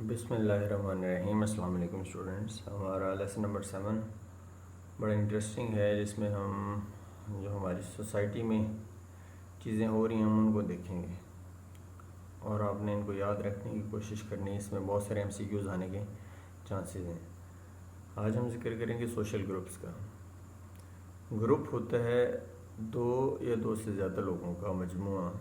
बिस्मिल्लाहिर्रहमानिर्रहीम। अस्सलाम वालेकुम स्टूडेंट्स। हमारा लेसन नंबर 7 बड़ा इंटरेस्टिंग है, जिसमें हम जो हमारी सोसाइटी में चीज़ें हो रही हैं हम उनको देखेंगे और आपने इनको याद रखने की कोशिश करनी है। इसमें बहुत सारे MCQs आने के चांसेस हैं। आज हम जिक्र करेंगे सोशल ग्रुप्स का। ग्रुप होता है दो या दो से ज़्यादा लोगों का मजमूआ,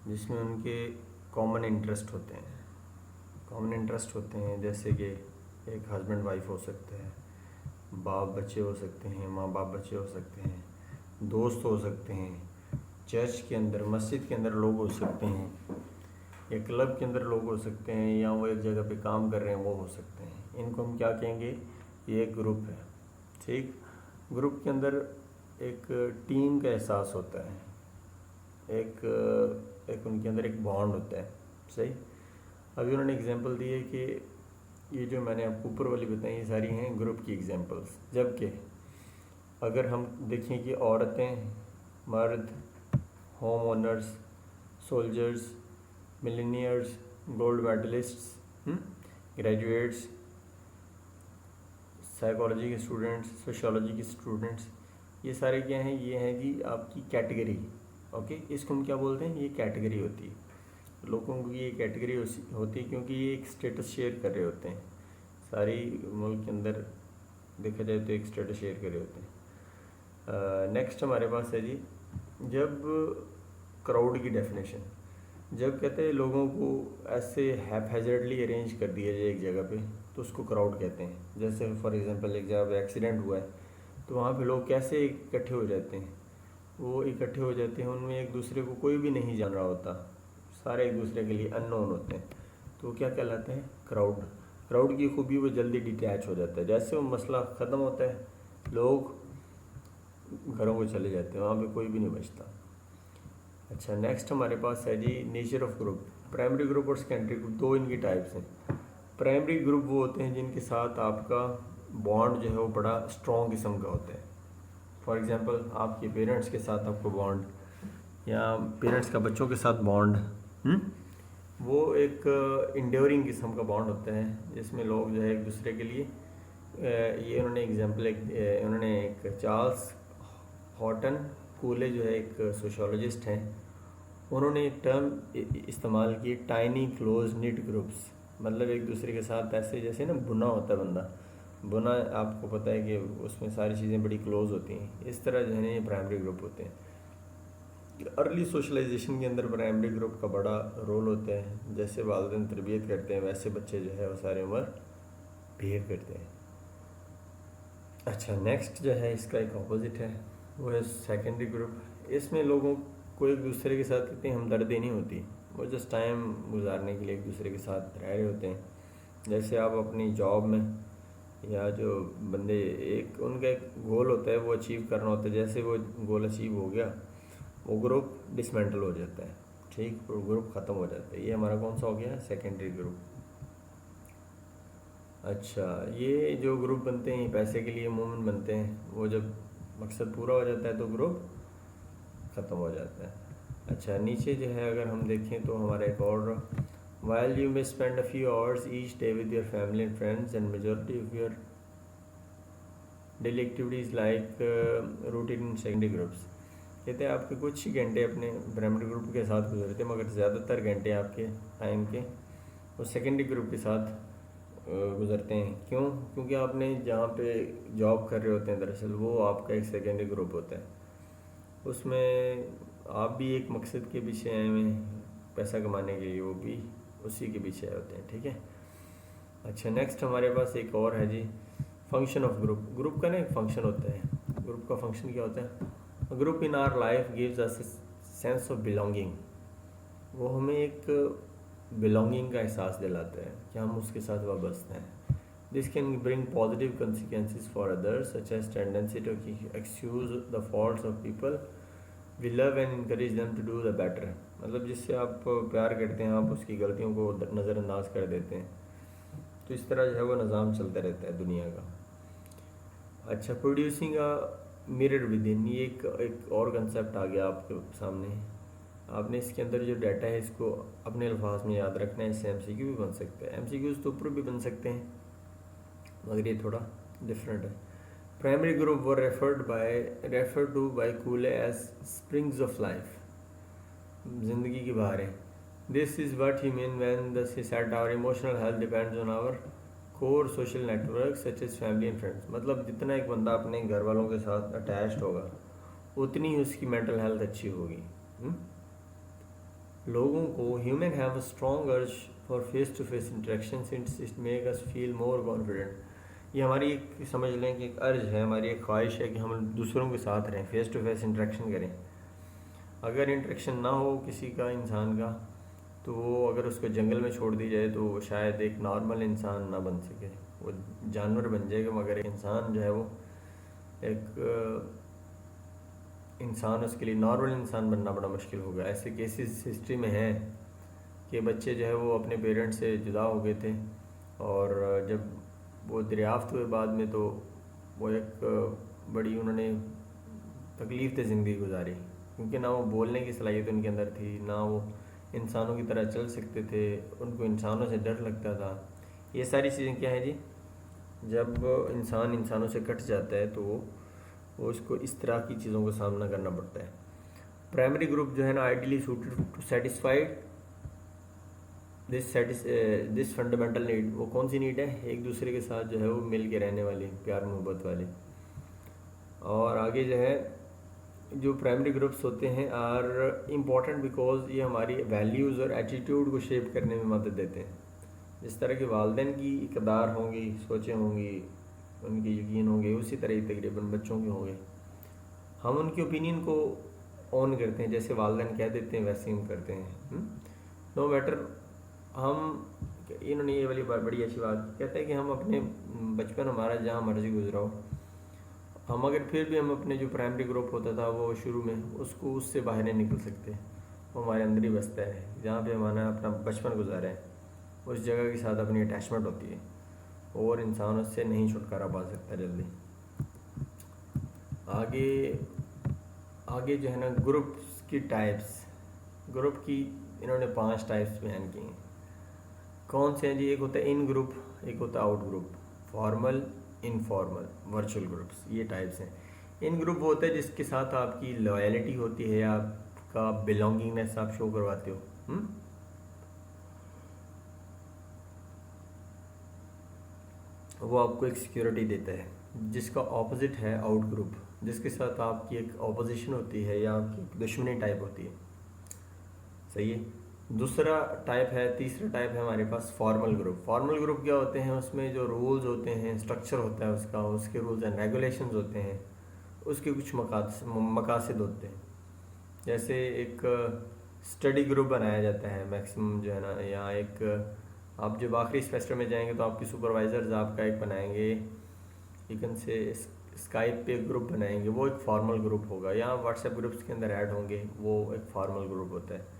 जिसमें उनके कॉमन इंटरेस्ट होते हैं जैसे कि एक हस्बैंड वाइफ हो सकते हैं, बाप बच्चे हो सकते हैं, माँ बाप बच्चे हो सकते हैं, दोस्त हो सकते हैं, चर्च के अंदर मस्जिद के अंदर लोग हो सकते हैं, या क्लब के अंदर लोग हो सकते हैं, या वो एक जगह पे काम कर रहे हैं वो हो सकते हैं। इनको हम क्या कहेंगे? ये एक ग्रुप है। ठीक, ग्रुप के अंदर एक टीम का एहसास होता है, एक उनके अंदर एक बॉन्ड होता है। सही। अभी उन्होंने एग्जांपल दी है कि ये जो मैंने आपको ऊपर वाली बताई ये सारी हैं ग्रुप की एग्जांपल्स। जबकि अगर हम देखें कि औरतें, मर्द, home owners, soldiers, millionaires, gold medalists, graduates, psychology के स्टूडेंट्स, सोशियोलॉजी के स्टूडेंट्स, ये सारे क्या हैं? ये हैं जी आपकी कैटेगरी। ओके, इसको हम क्या बोलते हैं? ये कैटेगरी होती है। लोगों की ये कैटेगरी होती है क्योंकि ये एक स्टेटस शेयर कर रहे होते हैं। सारी मुल्क के अंदर देखा जाए तो एक स्टेटस शेयर कर रहे होते हैं। नेक्स्ट हमारे पास है जी, जब क्राउड की डेफिनेशन, जब कहते हैं लोगों को ऐसे हैपहैज़र्डली अरेंज कर दिया जाए एक जगह पे, तो उसको क्राउड कहते हैं। जैसे फॉर एग्जांपल एक जगह पे एक्सीडेंट हुआ है तो वहाँ पे लोग कैसे इकट्ठे हो जाते हैं? वो इकट्ठे हो जाते हैं, उनमें एक दूसरे को कोई भी नहीं जान रहा होता, सारे एक दूसरे के लिए अननोन होते हैं, तो क्या कहलाते हैं? क्राउड। क्राउड की खूबी वो जल्दी डिटैच हो जाता है। जैसे वो मसला ख़त्म होता है लोग घरों को चले जाते हैं, वहाँ पे कोई भी नहीं बचता। अच्छा, नेक्स्ट हमारे पास है जी nature of group. Primary group और सेकेंडरी ग्रुप, दो इनकी टाइप्स हैं। प्राइमरी ग्रुप वो होते हैं जिनके साथ आपका बॉन्ड जो है वो बड़ा स्ट्रॉन्ग किस्म का होता है। फॉर एग्जांपल आपके पेरेंट्स के साथ आपको बॉन्ड, या पेरेंट्स का बच्चों के साथ बॉन्ड, वो एक इंड्योरिंग किस्म का बॉन्ड होता है, जिसमें लोग जो है एक दूसरे के लिए ये उन्होंने एग्जांपल उन्होंने एक चार्ल्स हॉटन कूले जो है एक सोशियोलॉजिस्ट हैं, उन्होंने एक टर्म इस्तेमाल की, टाइनी क्लोज निट ग्रुप्स। मतलब एक दूसरे के साथ ऐसे जैसे ना बुना होता है बंदा, बुना आपको पता है कि उसमें सारी चीज़ें बड़ी क्लोज होती हैं। इस तरह जो है ना ये प्राइमरी ग्रुप होते हैं। अर्ली सोशलाइजेशन के अंदर प्राइमरी ग्रुप का बड़ा रोल होता है। जैसे वालिदैन तरबियत करते हैं वैसे बच्चे जो है वो सारी उम्र बिहेव करते हैं। अच्छा, नेक्स्ट जो है इसका एक ऑपोजिट है, वो है सेकेंडरी ग्रुप। इसमें लोगों को एक दूसरे के साथ इतनी हमदर्दी नहीं होती, वो जस्ट टाइम गुजारने के लिए एक दूसरे के साथ रह रहे होते हैं। जैसे आप अपनी जॉब में, या जो बंदे एक उनका एक गोल होता है वो अचीव करना होता है, जैसे वो गोल अचीव हो गया वो ग्रुप डिसमेंटल हो जाता है। ठीक, वो ग्रुप ख़त्म हो जाता है। ये हमारा कौन सा हो गया? Secondary group. अच्छा, ये जो ग्रुप बनते हैं पैसे के लिए अमूमन बनते हैं, वो जब मकसद पूरा हो जाता है तो ग्रुप ख़त्म हो जाता है। अच्छा, नीचे जो है अगर हम देखें तो हमारा एक और, while you may spend a few hours each day with your family and friends and majority of your daily activities like routine in secondary groups. कहते हैं आपके कुछ ही घंटे अपने प्राइमरी ग्रुप के साथ गुजरते हैं, मगर ज़्यादातर घंटे आपके टाइम के वो सेकेंडरी ग्रुप के साथ गुजरते हैं। क्यों? क्योंकि आपने जहाँ पे जॉब कर रहे होते हैं दरअसल वो आपका एक सेकेंडरी ग्रुप होता है, उसमें आप भी एक मकसद के पीछे आए हुए हैं, पैसा कमाने के लिए, वो भी उसी के पीछे आए होते हैं। ठीक है। अच्छा, नेक्स्ट हमारे पास एक और है जी, फंक्शन ऑफ ग्रुप। ग्रुप का ना एक फंक्शन होता है। ग्रुप का फंक्शन क्या होता है? Group in our life gives us sense of belonging. वो हमें एक बिलोंगिंग का एहसास दिलाता है कि हम उसके साथ वाबस्ते हैं। This can bring positive consequences for others such as tendency to excuse the faults of people we love and encourage them to do the better. मतलब जिससे आप प्यार करते हैं आप उसकी गलतियों को नज़रअंदाज कर देते हैं। तो इस तरह जो है वो निज़ाम चलता रहता है दुनिया का। अच्छा, producing a mirror with in, ये एक और कंसेप्ट आ गया आपके सामने। आपने इसके अंदर जो डाटा है इसको अपने अल्फाज में याद रखना है। इससे एमसीक्यू भी बन सकता है, एमसीक्यूज तो ऊपर भी बन सकते हैं मगर ये थोड़ा डिफरेंट है। Primary group were refer to by Cooley as springs of life, जिंदगी की बहारें। This is what he mean when the he said our emotional health depends on our core social network such as family and friends. मतलब जितना एक बंदा अपने घर वालों के साथ अटैच्ड होगा उतनी ही उसकी मेंटल हेल्थ अच्छी होगी। लोगों को human have a strong urge for face to face interaction since it make us feel more confident. ये हमारी एक समझ लें कि एक अर्ज है, हमारी एक ख्वाहिश है कि हम दूसरों के साथ रहें, फेस टू फेस इंटरेक्शन करें। अगर इंटरेक्शन ना हो किसी का इंसान का तो वो अगर उसको जंगल में छोड़ दी जाए तो वो शायद एक नॉर्मल इंसान ना बन सके, वो जानवर बन जाएगा। मगर एक इंसान जो है वो एक इंसान, उसके लिए नॉर्मल इंसान बनना बड़ा मुश्किल होगा। ऐसे केसेस हिस्ट्री में हैं कि बच्चे जो है वो अपने पेरेंट्स से जुदा हो गए थे और जब वो दरियाफ्त हुए बाद में तो वो एक बड़ी उन्होंने तकलीफ से ज़िंदगी गुजारी, क्योंकि ना वो बोलने की सलाहियत उनके अंदर थी, ना वो इंसानों की तरह चल सकते थे, उनको इंसानों से डर लगता था। ये सारी चीज़ें क्या है जी, जब इंसान इंसानों से कट जाता है तो वो उसको इस तरह की चीज़ों का सामना करना पड़ता है। प्राइमरी ग्रुप जो है ना ideally suited to satisfied this fundamental need. वो कौन सी नीड है? एक दूसरे के साथ जो है वो मिल के रहने वाली, प्यार मोहब्बत वाले। और आगे जो है जो प्राइमरी ग्रुप्स होते हैं आर इम्पॉर्टेंट बिकॉज ये हमारी वैल्यूज़ और एटीट्यूड को शेप करने में मदद देते हैं। जिस तरह के वालिदैन की इक़दार होंगी, सोचें होंगी, उनके यकीन होंगे, उसी तरह ही तकरीबन बच्चों के होंगे। हम उनकी ओपिनियन को ऑन करते हैं, जैसे वालिदैन कह देते हैं वैसे हम करते हैं। नो मैटर हम, इन्होंने ये वाली बात बड़ी अच्छी बात कहते हैं कि हम अपने बचपन हमारा जहाँ मर्जी गुजरा हो, हम अगर फिर भी हम अपने जो प्राइमरी ग्रुप होता था वो शुरू में उसको उससे बाहर नहीं निकल सकते, वो हमारे अंदर ही बसता है। जहाँ पे हमारा अपना बचपन गुजारा है उस जगह के साथ अपनी अटैचमेंट होती है और इंसान उससे नहीं छुटकारा पा सकता जल्दी। आगे जो है ना ग्रुप्स की टाइप्स, ग्रुप की इन्होंने 5 टाइप्स बयान की हैं। कौन से हैं जी? एक होता है इन ग्रुप, एक होता है out group, formal, informal, virtual groups, ये टाइप्स हैं। इन ग्रुप वो होता है जिसके साथ आपकी लॉयलिटी होती है, आपका बिलोंगिंगनेस आप शो करवाते हो। वो आपको एक सिक्योरिटी देता है। जिसका ऑपोजिट है आउट ग्रुप, जिसके साथ आपकी एक ऑपोजिशन होती है या आपकी दुश्मनी टाइप होती है। सही है। दूसरा टाइप है, तीसरा टाइप है हमारे पास फॉर्मल ग्रुप। फॉर्मल ग्रुप क्या होते हैं? उसमें जो रूल्स होते हैं, स्ट्रक्चर होता है उसका, उसके रूल्स एंड रेगुलेशंस होते हैं, उसके कुछ मकासद होते हैं। जैसे एक स्टडी ग्रुप बनाया जाता है मैक्सिमम जो है ना, या एक आप जब आखिरी सेमेस्टर में जाएंगे तो आपके सुपरवाइजर्स आपका एक बनाएंगे, इकन से स्काइप पे ग्रुप बनाएंगे, वो एक फॉर्मल ग्रुप होगा। या व्हाट्सएप ग्रुप्स के अंदर ऐड होंगे, वो एक फॉर्मल ग्रुप होता है।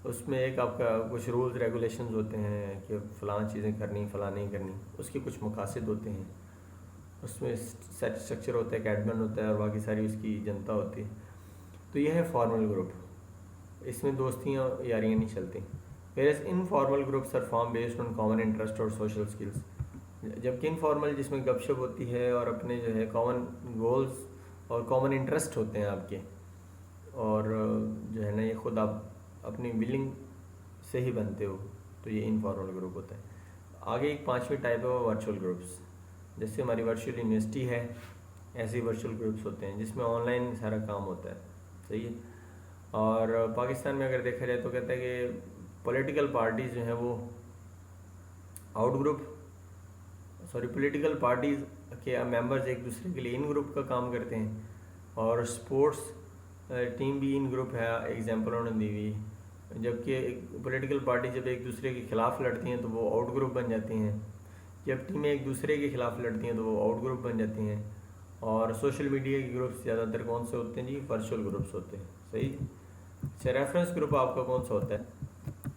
उसमें एक आपका कुछ रूल्स रेगुलेशंस होते हैं कि फ़लाँ चीज़ें करनी, फ़लाँ नहीं करनी, उसके कुछ मकासद होते हैं। उसमें सेट स्ट्रक्चर होता है, एक एडमिन होता है और बाकी सारी उसकी जनता होती है। तो यह है फॉर्मल ग्रुप, इसमें दोस्तियाँ यारियाँ नहीं चलती। Whereas informal groups are form based on common interest और सोशल स्किल्स। जबकि इनफॉर्मल जिसमें गपशप होती है और अपने जो है कॉमन गोल्स और कॉमन इंटरेस्ट होते हैं आपके, और जो है ना ये खुद आप अपनी विलिंग से ही बनते हो, तो ये इनफॉर्मल ग्रुप होता है। आगे एक 5वीं टाइप है वो वर्चुअल ग्रुप्स। जैसे हमारी वर्चुअल यूनिवर्सिटी है, ऐसे ही वर्चुअल ग्रुप्स होते हैं जिसमें ऑनलाइन सारा काम होता है। सही है। और पाकिस्तान में अगर देखा जाए तो कहता है कि पॉलिटिकल पार्टीज़ जो हैं वो पॉलिटिकल पार्टीज़ के मेंबर्स एक दूसरे के लिए इन ग्रुप का काम करते हैं, और स्पोर्ट्स टीम भी इन ग्रुप है, एग्जांपल उन्होंने दी हुई। जबकि पॉलिटिकल पार्टी जब एक दूसरे के खिलाफ लड़ती हैं तो वो आउट ग्रुप बन जाती हैं, जब टीमें एक दूसरे के खिलाफ लड़ती हैं तो वो आउट ग्रुप बन जाती हैं। और सोशल मीडिया के ग्रुप्स ज़्यादातर कौन से होते हैं जी? वर्चुअल ग्रुप्स होते हैं। सही। अच्छा, रेफरेंस ग्रुप आपका कौन सा होता है?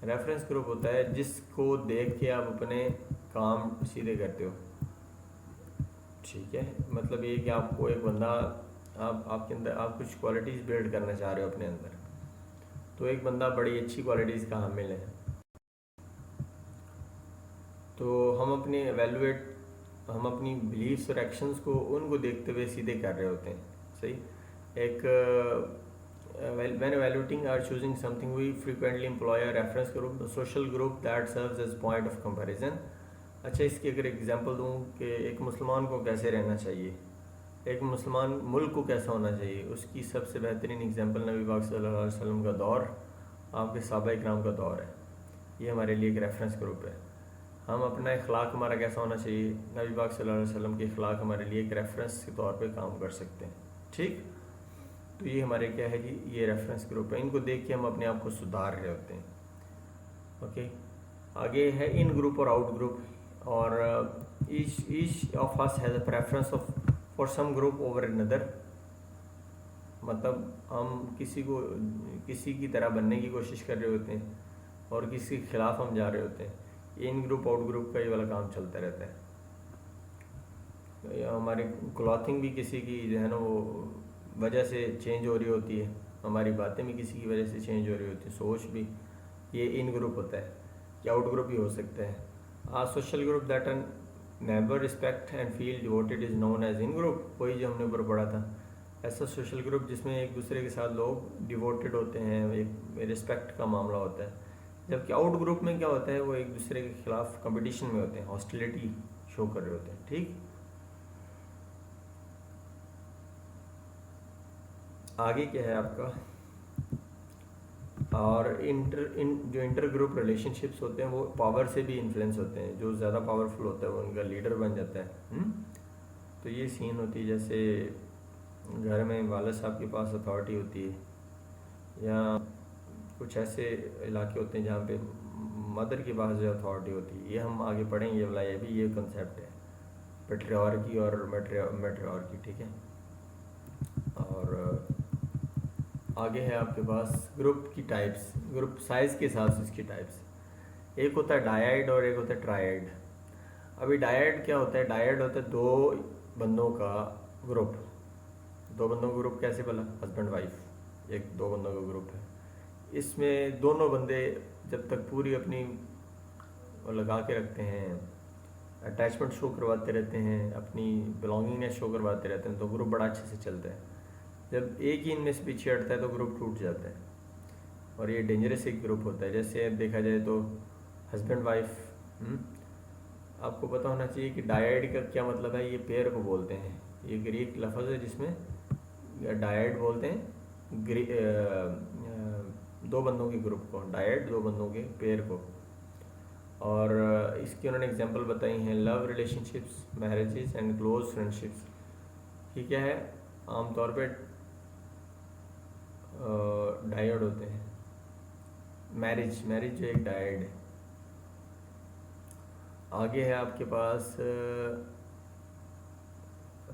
रेफरेंस ग्रुप होता है जिसको देख के आप अपने काम सीधे करते हो। ठीक है, मतलब ये कि आपको एक बंदा, आपके अंदर आप कुछ क्वालिटीज़ बिल्ड करना चाह रहे हो अपने अंदर, तो एक बंदा बड़ी अच्छी क्वालिटीज़ का हामिल है। तो हम अपनी बिलीव्स और एक्शंस को उनको देखते हुए सीधे कर रहे होते हैं। सही। एक when evaluating or choosing something, we frequently employ a reference group, a social group that serves as point of comparison. अच्छा, इसकी अगर एग्जांपल दूँ कि एक मुसलमान को कैसे रहना चाहिए, एक मुसलमान मुल्क को कैसा होना चाहिए, उसकी सबसे बेहतरीन एग्जांपल नबी पाक सल्लल्लाहु अलैहि वसल्लम का दौर, आपके सहाबा इकराम का दौर है। ये हमारे लिए एक रेफरेंस ग्रुप है। हम अपना इखलाक हमारा कैसा होना चाहिए, नबी पाक सल्लल्लाहु अलैहि वसल्लम के इखलाक हमारे लिए एक रेफरेंस के तौर पे काम कर सकते हैं। ठीक, तो ये हमारे क्या है जी, ये रेफरेंस ग्रुप है। इनको देख के हम अपने आप को सुधार रहे होते हैं। ओके, आगे है इन ग्रुप और आउट ग्रुप। और each of us has a preference of for some group over another. मतलब हम किसी की तरह बनने की कोशिश कर रहे होते हैं और किसी के खिलाफ हम जा रहे होते हैं। इन ग्रुप आउट ग्रुप का ये वाला काम चलता रहता है। हमारी क्लॉथिंग भी किसी की जो है ना वो वजह से चेंज हो रही होती है, हमारी बातें भी किसी की वजह से चेंज हो रही होती है, सोच भी। ये इन ग्रुप होता है, या आउट ग्रुप भी हो सकता है। Social group that an neighbour respect and feel devoted is known as in group. वही जो हमने ऊपर पढ़ा था, ऐसा सोशल ग्रुप जिसमें एक दूसरे के साथ लोग डिवोटेड होते हैं, एक रिस्पेक्ट का मामला होता है। जबकि आउट ग्रुप में क्या होता है, वो एक दूसरे के खिलाफ कंपटीशन में होते हैं, हॉस्टिलिटी शो कर रहे होते हैं। ठीक, आगे क्या है आपका, और जो इंटर ग्रुप रिलेशनशिप्स होते हैं वो पावर से भी इन्फ्लुएंस होते हैं। जो ज़्यादा पावरफुल होता है वो उनका लीडर बन जाता है। तो ये सीन होती है, जैसे घर में वालिद साहब के पास अथॉरिटी होती है, या कुछ ऐसे इलाके होते हैं जहाँ पे मदर के पास जो अथॉरिटी होती है। ये हम आगे पढ़ेंगे, ये वाला, ये भी ये कंसेप्ट है, पेट्रियार्की और मैट्रियार्की। ठीक है, और आगे है आपके पास ग्रुप की टाइप्स, ग्रुप साइज़ के हिसाब से इसकी टाइप्स। एक होता है डायड और एक होता है ट्रायड। अभी डायड क्या होता है, डायड होता है दो बंदों का ग्रुप। दो बंदों का ग्रुप कैसे बोला, हस्बैंड वाइफ, एक दो बंदों का ग्रुप है। इसमें दोनों बंदे जब तक पूरी अपनी लगा के रखते हैं, अटैचमेंट शो करवाते रहते हैं, अपनी बिलोंगिंगनेस शो करवाते रहते हैं, तो ग्रुप बड़ा अच्छे से चलता है। जब एक ही इनमें से पीछे हटता है तो ग्रुप टूट जाता है, और ये डेंजरस एक ग्रुप होता है। जैसे देखा जाए तो हस्बैंड वाइफ, आपको पता होना चाहिए कि डायड का क्या मतलब है। ये पेयर को बोलते हैं, ये ग्रीक लफ्ज़ है जिसमें डायड बोलते हैं दो बंदों के ग्रुप को, डायड दो बंदों के पेयर को। और इसकी उन्होंने एग्जांपल बताई हैं, love relationships, marriages and close friendships. ये क्या है, आमतौर पे डायड होते हैं। मैरिज जो एक डायड है। आगे है आपके पास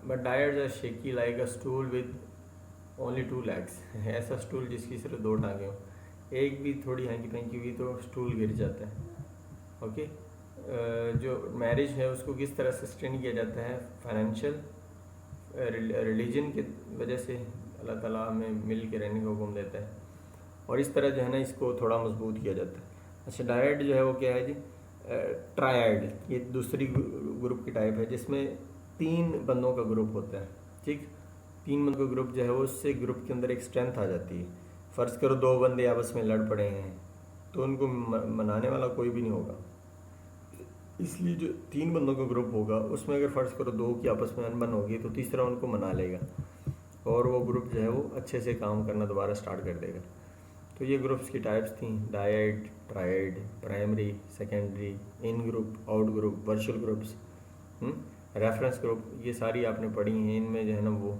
but dyads are shaky like a stool with only 2 legs। ऐसा स्टूल जिसकी सिर्फ 2 टांगें हों, एक भी थोड़ी हैंकी पैंकी हुई तो स्टूल गिर जाता है। ओके, जो मैरिज है उसको किस तरह सस्टेन किया जाता है, फाइनेंशियल, रिलीजन की वजह से अल्लाह ताला हमें मिल के रहने का हुक्म देता है, और इस तरह जो है ना इसको थोड़ा मजबूत किया जाता है। अच्छा, डायड जो है वो क्या है जी, ट्रायड, ये दूसरी ग्रुप की टाइप है जिसमें 3 बंदों का ग्रुप होता है। ठीक, 3 बंदों का ग्रुप जो है वो, उससे ग्रुप के अंदर एक स्ट्रेंथ आ जाती है। फ़र्ज़ करो 2 बंदे आपस में लड़ पड़े हैं, तो उनको मनाने वाला कोई भी नहीं होगा। इसलिए जो 3 बंदों का ग्रुप होगा उसमें अगर फ़र्ज़ करो 2 की आपस में अनबन होगी तो तीसरा उनको मना लेगा, और वो ग्रुप जो है वो अच्छे से काम करना दोबारा स्टार्ट कर देगा। तो ये ग्रुप्स की टाइप्स थी, dyad, triad, primary, secondary, in group, out group, virtual groups, reference group, ये सारी आपने पढ़ी हैं। इनमें जो है ना वो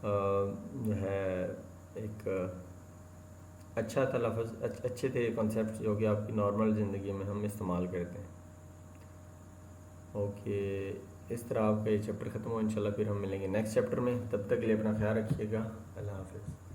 जो है एक अच्छा था लफ्ज़, अच्छे थे कॉन्सेप्ट जो कि आपकी नॉर्मल ज़िंदगी में हम इस्तेमाल करते हैं। ओके, इस तरह आपका ये चैप्टर ख़त्म हो, इंशाल्लाह फिर हम मिलेंगे नेक्स्ट चैप्टर में। तब तक के लिए अपना ख्याल रखिएगा। अल्लाह हाफ़िज़।